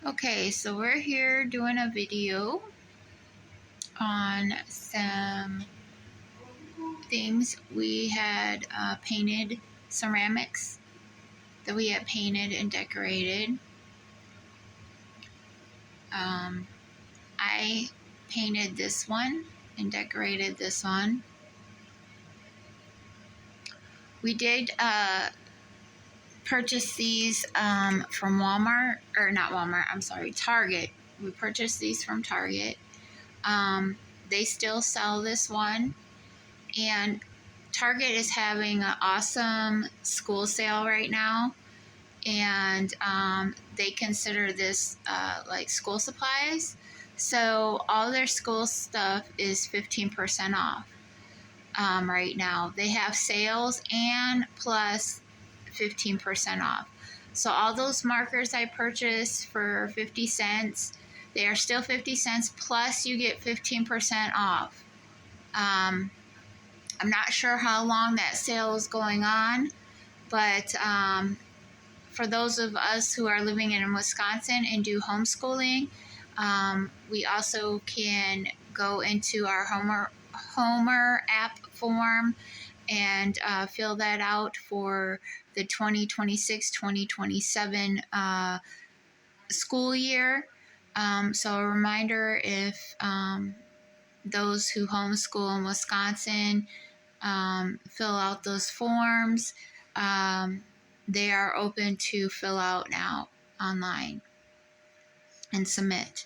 Okay, so we're here doing a video on some things we had painted, ceramics that we had painted and decorated. I painted this one and decorated this one. We did purchase these from Walmart, or not Walmart, I'm sorry, Target. We purchased these from Target. They still sell this one, and Target is having an awesome school sale right now, and they consider this like school supplies. So all their school stuff is 15% off right now. They have sales and plus 15% off. So all those markers I purchased for 50 cents, they are still 50 cents, plus you get 15% off. I'm not sure how long that sale is going on, but for those of us who are living in Wisconsin and do homeschooling, we also can go into our Homer app form and fill that out for the 2026-2027 school year. So a reminder, if those who homeschool in Wisconsin fill out those forms, they are open to fill out now online and submit.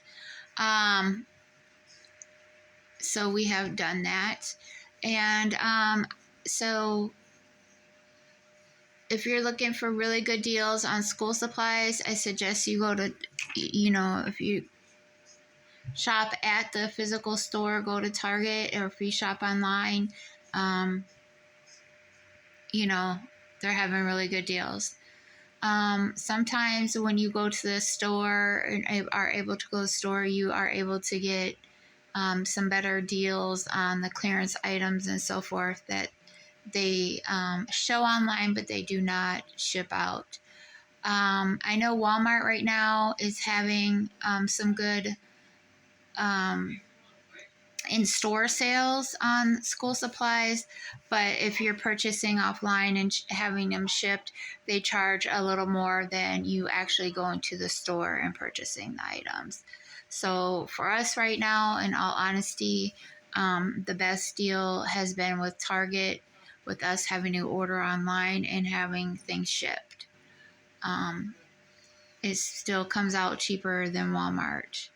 So we have done that. And so if you're looking for really good deals on school supplies, I suggest you go to, if you shop at the physical store, go to Target, or if you shop online, they're having really good deals. Sometimes when you go to the store and are able to go to the store, you are able to get some better deals on the clearance items and so forth that they show online, but they do not ship out. I know Walmart right now is having some good in-store sales on school supplies, but if you're purchasing offline and having them shipped, they charge a little more than you actually going to the store and purchasing the items. So for us right now, in all honesty, the best deal has been with Target, with us having to order online and having things shipped. It still comes out cheaper than Walmart.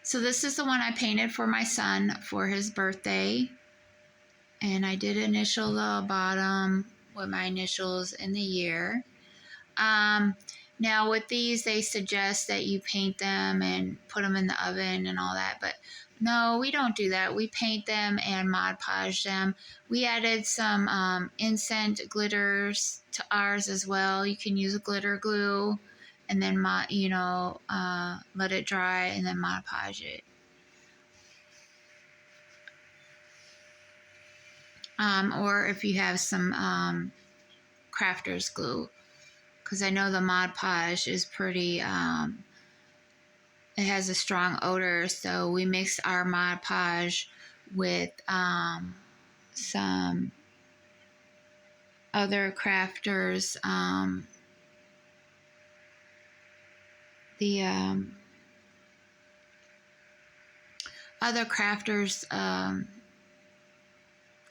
So this is the one I painted for my son for his birthday. And I did initial the bottom with my initials in the year. Now with these, they suggest that you paint them and put them in the oven and all that. But no, we don't do that. We paint them and Mod Podge them. We added some incense glitters to ours as well. You can use a glitter glue and then let it dry and then Mod Podge it. Or if you have some crafter's glue, because I know the Mod Podge is pretty, it has a strong odor, so we mix our Mod Podge with some other crafters, other crafters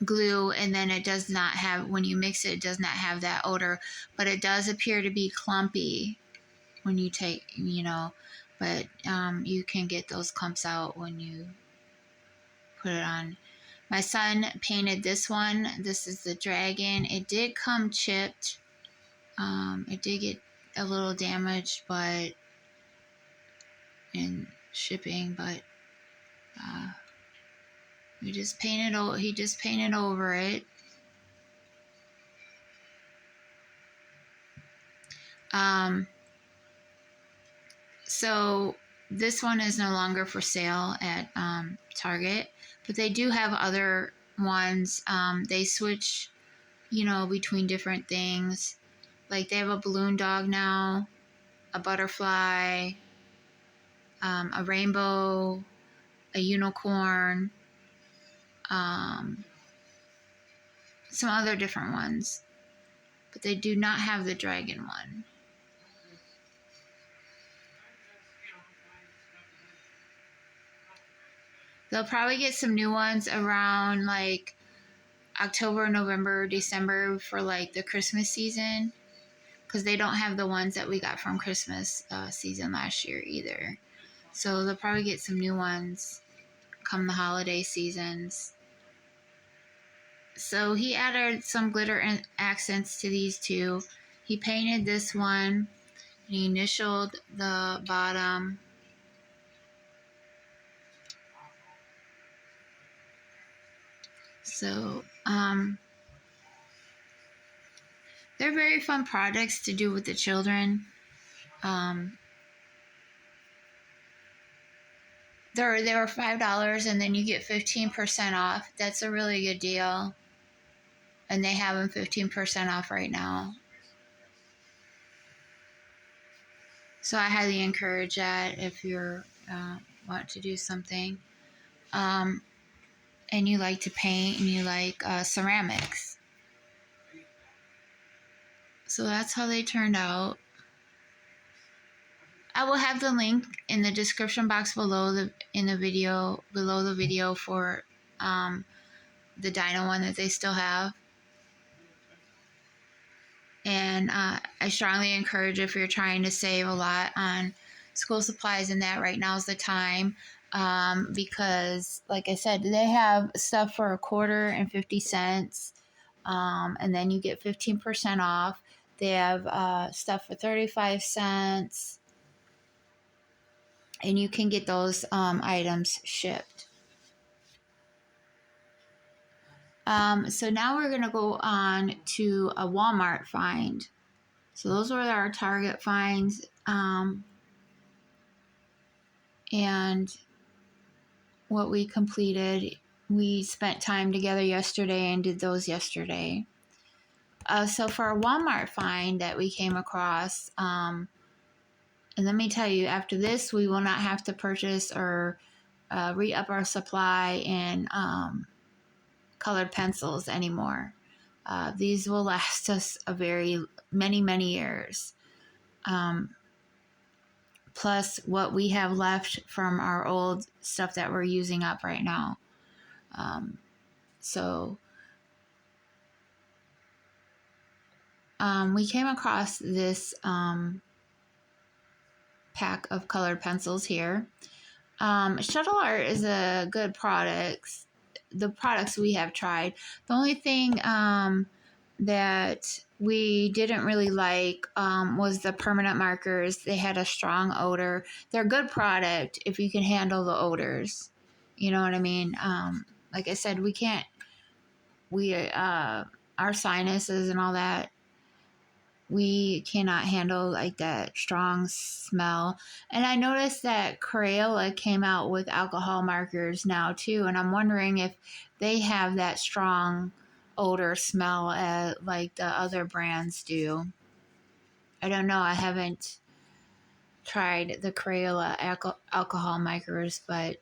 glue, and then it does not have, when you mix it, it does not have that odor, but it does appear to be clumpy when you take, but you can get those clumps out when you put it on. My son painted this one. This is the dragon. It did come chipped. It did get a little damaged, but in shipping, but he just painted over it. So this one is no longer for sale at Target, but they do have other ones. They switch, between different things. Like they have a balloon dog now, a butterfly, a rainbow, a unicorn, some other different ones. But they do not have the dragon one. They'll probably get some new ones around like October, November, December for like the Christmas season, because they don't have the ones that we got from Christmas season last year either. So they'll probably get some new ones come the holiday seasons. So he added some glitter and accents to these two. He painted this one. And he initialed the bottom. So they're very fun projects to do with the children. They were $5, and then you get 15% off. That's a really good deal, and they have them 15% off right now. So I highly encourage that if you're want to do something, and you like to paint and you like ceramics. So that's how they turned out. I will have the link in the description box below the video for the dino one that they still have. And I strongly encourage, if you're trying to save a lot on school supplies and that, right now is the time, because like I said, they have stuff for $1.50 and 50 cents, and then you get 15% off. They have stuff for 35 cents. And you can get those items shipped. So now we're going to go on to a Walmart find. So those were our Target finds. And what we completed, we spent time together yesterday and did those yesterday. So for a Walmart find that we came across, and let me tell you, after this, we will not have to purchase or re-up our supply in colored pencils anymore. These will last us many years. Plus what we have left from our old stuff that we're using up right now. We came across this pack of colored pencils here. Shuttle Art is a good product. The products we have tried. The only thing that we didn't really like was the permanent markers. They had a strong odor. They're a good product if you can handle the odors. You know what I mean? Like I said, our sinuses and all that, we cannot handle like that strong smell. And I noticed that Crayola came out with alcohol markers now too, and I'm wondering if they have that strong odor smell like the other brands do. I don't know. I haven't tried the Crayola alcohol markers, but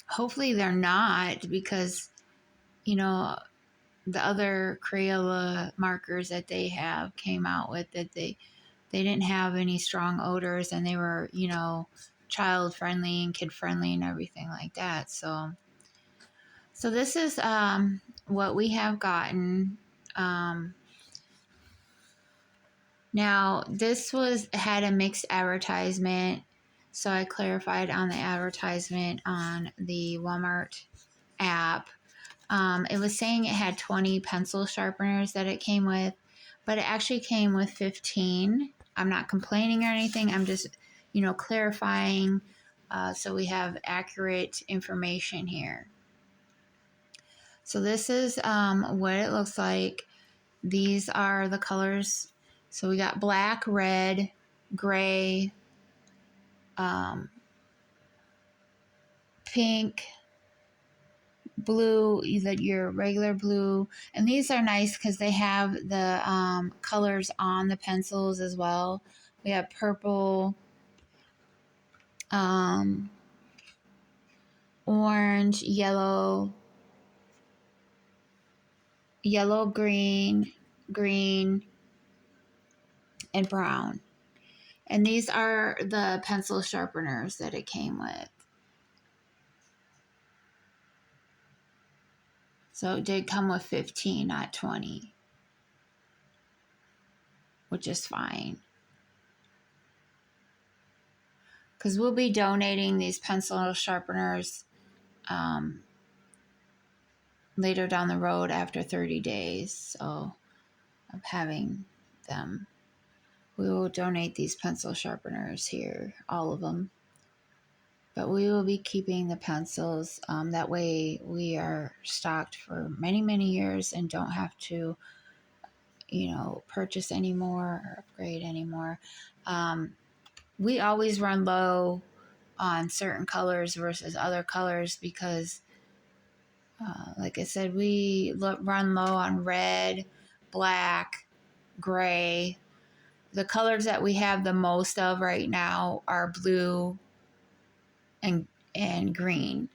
hopefully they're not, because the other Crayola markers that they have came out with, that they didn't have any strong odors, and they were, child friendly and kid friendly and everything like that. So this is what we have gotten. Now this had a mixed advertisement, so I clarified on the advertisement on the Walmart app. It was saying it had 20 pencil sharpeners that it came with, but it actually came with 15. I'm not complaining or anything. I'm just, clarifying so we have accurate information here. So this is what it looks like. These are the colors. So we got black, red, gray, pink, blue, your regular blue, and these are nice because they have the colors on the pencils as well. We have purple, orange, yellow, green, and brown. And these are the pencil sharpeners that it came with. So it did come with 15, not 20, which is fine. Because we'll be donating these pencil sharpeners later down the road after 30 days. So of having them, we will donate these pencil sharpeners here, all of them. But we will be keeping the pencils. That way we are stocked for many, many years and don't have to, purchase anymore or upgrade anymore. We always run low on certain colors versus other colors because, like I said, we run low on red, black, gray. The colors that we have the most of right now are blue and green.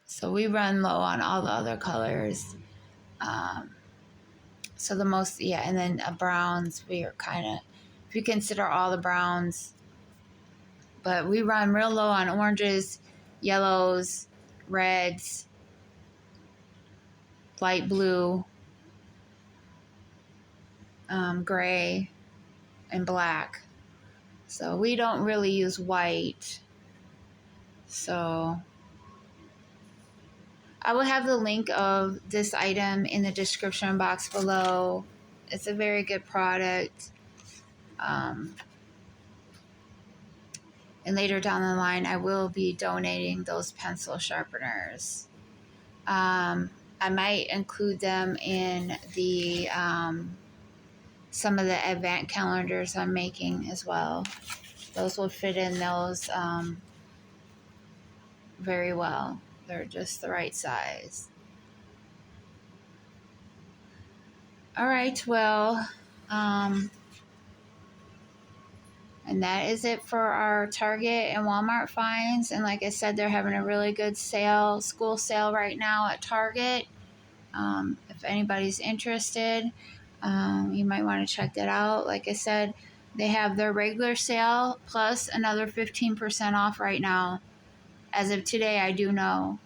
So we run low on all the other colors. So the most, and then browns, we are kind of, if you consider all the browns, but we run real low on oranges, yellows, reds, light blue, gray, and black. So we don't really use white. So I will have the link of this item in the description box below. It's a very good product. And later down the line, I will be donating those pencil sharpeners. I might include them in the some of the advent calendars I'm making as well. Those will fit in those very well. They're just the right size. All right, well, and that is it for our Target and Walmart finds. And like I said, they're having a really good sale, school sale right now at Target. If anybody's interested, you might want to check that out. Like I said, they have their regular sale plus another 15% off right now. As of today, I do know.